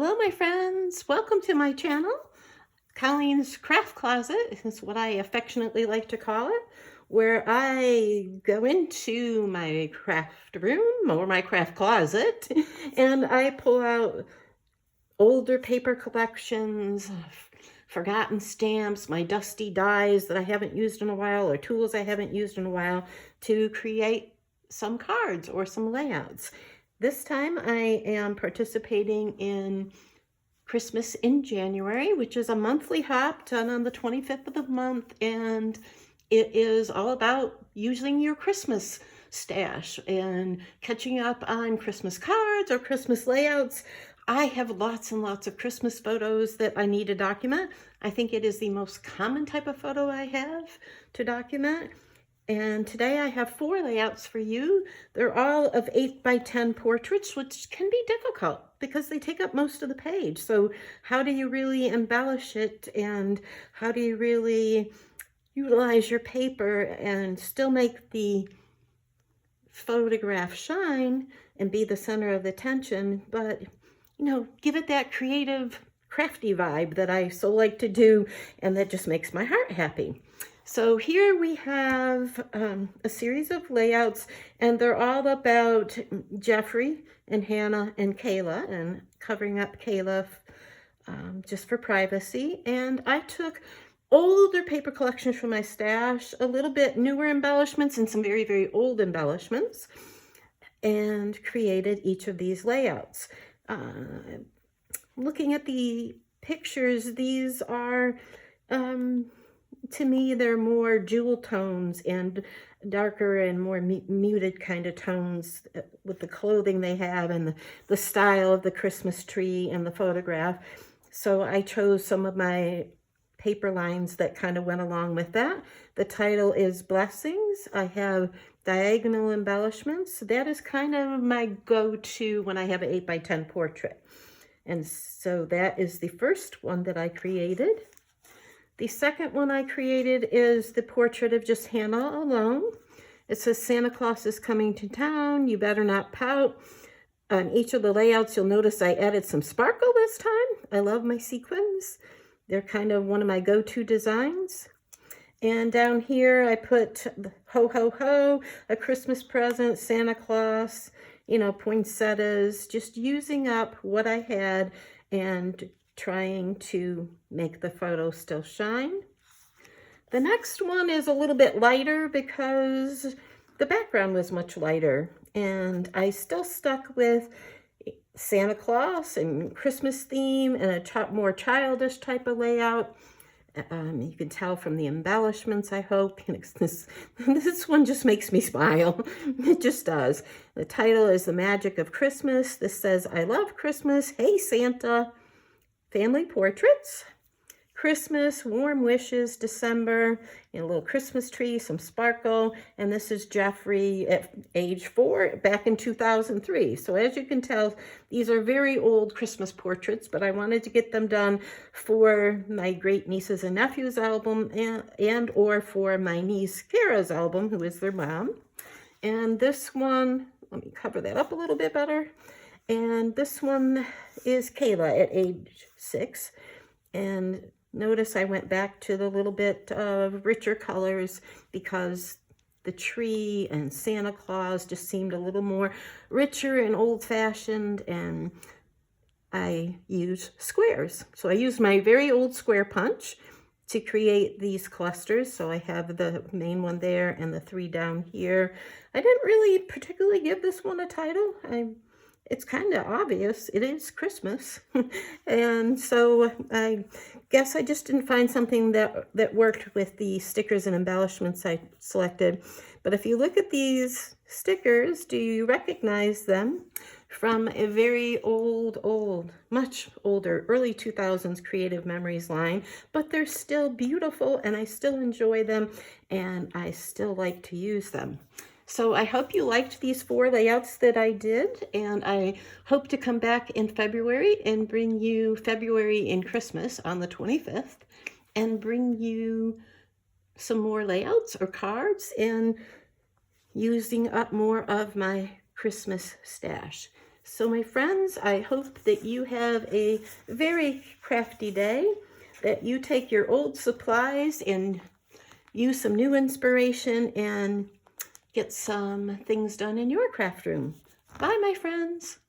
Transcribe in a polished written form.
Hello, my friends. Welcome to my channel. Colleen's Craft Closet is what I affectionately like to call it, where I go into my craft room or my craft closet and I pull out older paper collections, forgotten stamps, my dusty dies that I haven't used in a while, or tools I haven't used in a while to create some cards or some layouts. This time I am participating in Christmas in January, which is a monthly hop done on the 25th of the month, and it is all about using your Christmas stash and catching up on Christmas cards or Christmas layouts. I have lots and lots of Christmas photos that I need to document. I think it is the most common type of photo I have to document. And today I have 4 layouts for you. They're all of 8x10 portraits, which can be difficult because they take up most of the page. So how do you really embellish it, and how do you really utilize your paper and still make the photograph shine and be the center of attention, but give it that creative, crafty vibe that I so like to do, and that just makes my heart happy. So here we have a series of layouts, and they're all about Jeffrey and Hannah and Kayla, and covering up Kayla just for privacy. And I took older paper collections from my stash, a little bit newer embellishments and some very, very old embellishments, and created each of these layouts. Looking at the pictures, these are to me, they're more jewel tones and darker and more muted kind of tones with the clothing they have and the style of the Christmas tree and the photograph. So I chose some of my paper lines that kind of went along with that. The title is Blessings. I have diagonal embellishments. That is kind of my go-to when I have an 8x10 portrait. And so that is the first one that I created. The second one I created is the portrait of just Hannah alone. It says, Santa Claus is coming to town, you better not pout. On each of the layouts, you'll notice I added some sparkle this time. I love my sequins. They're kind of one of my go-to designs. And down here, I put ho, ho, ho, a Christmas present, Santa Claus, poinsettias, just using up what I had and trying to make the photo still shine. The next one is a little bit lighter because the background was much lighter, and I still stuck with Santa Claus and Christmas theme and a more childish type of layout. You can tell from the embellishments, I hope. This one just makes me smile. It just does. The title is The Magic of Christmas. This says, I love Christmas. Hey, Santa. Family portraits, Christmas, warm wishes, December, a little Christmas tree, some sparkle, and this is Jeffrey at age 4 back in 2003. So as you can tell, these are very old Christmas portraits, but I wanted to get them done for my great nieces and nephews album and or for my niece Kara's album, who is their mom. And this one, let me cover that up a little bit better. And this one is Kayla at age 6. And notice I went back to the little bit of richer colors because the tree and Santa Claus just seemed a little more richer and old-fashioned, and I use squares. So I used my very old square punch to create these clusters. So I have the main one there and the 3 down here. I didn't really particularly give this one a title. It's kind of obvious. It is Christmas. And so I guess I just didn't find something that worked with the stickers and embellishments I selected. But if you look at these stickers, do you recognize them from a very old, much older, early 2000s Creative Memories line? But they're still beautiful, and I still enjoy them, and I still like to use them. So I hope you liked these 4 layouts that I did, and I hope to come back in February and bring you February in Christmas on the 25th and bring you some more layouts or cards and using up more of my Christmas stash. So my friends, I hope that you have a very crafty day, that you take your old supplies and use some new inspiration and get some things done in your craft room. Bye, my friends.